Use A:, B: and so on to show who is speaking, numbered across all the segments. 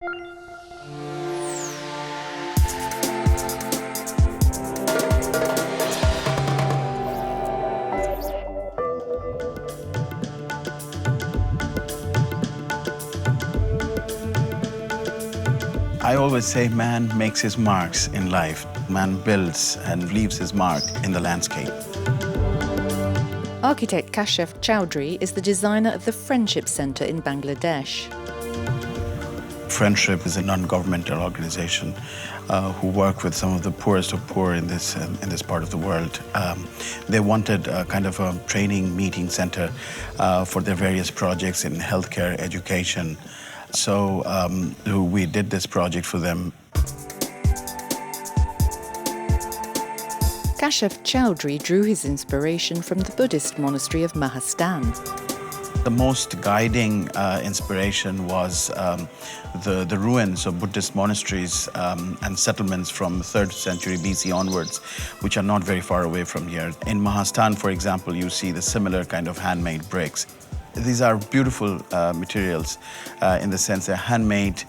A: I always say man makes his marks in life. Man builds and leaves his mark in the landscape.
B: Architect Kashif Chowdhury is the designer of the Friendship Centre in Bangladesh.
A: Friendship is a non-governmental organization who work with some of the poorest of poor in this part of the world. They wanted a kind of a training meeting center for their various projects in healthcare, education. So we did this project for them.
B: Kashif Chowdhury drew his inspiration from the Buddhist monastery of Mahastan.
A: The most guiding inspiration was the ruins of Buddhist monasteries and settlements from 3rd century BC onwards, which are not very far away from here. In Mahastan, for example, you see the similar kind of handmade bricks. These are beautiful materials in the sense they're handmade.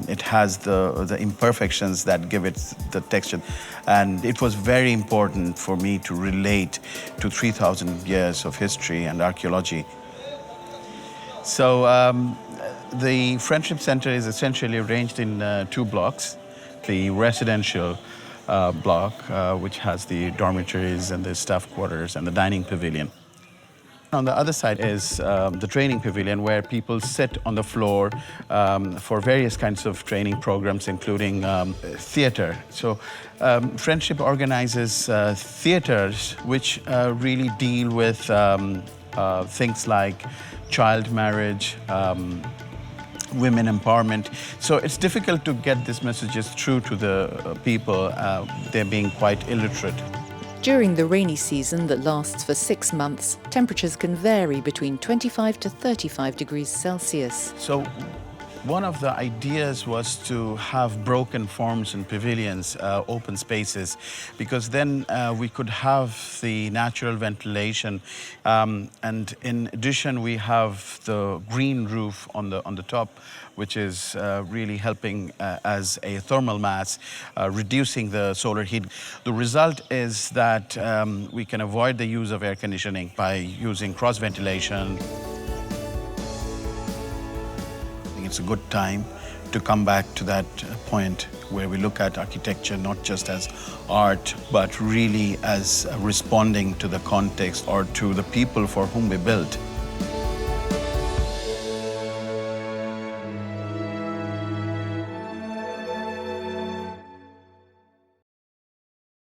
A: It has the imperfections that give it the texture. And it was very important for me to relate to 3,000 years of history and archaeology. So the Friendship Center is essentially arranged in 2 blocks. The residential block, which has the dormitories and the staff quarters and the dining pavilion. On the other side is the training pavilion, where people sit on the floor for various kinds of training programs, including theater. So Friendship organizes theaters which really deal with things like child marriage, women empowerment. So it's difficult to get these messages through to the people. They're being quite illiterate.
B: During the rainy season that lasts for 6 months, temperatures can vary between 25 to 35 degrees Celsius.
A: So one of the ideas was to have broken forms and pavilions, open spaces, because then we could have the natural ventilation. And in addition, we have the green roof on the top, which is really helping as a thermal mass, reducing the solar heat. The result is that we can avoid the use of air conditioning by using cross ventilation. It's a good time to come back to that point where we look at architecture not just as art, but really as responding to the context or to the people for whom we built.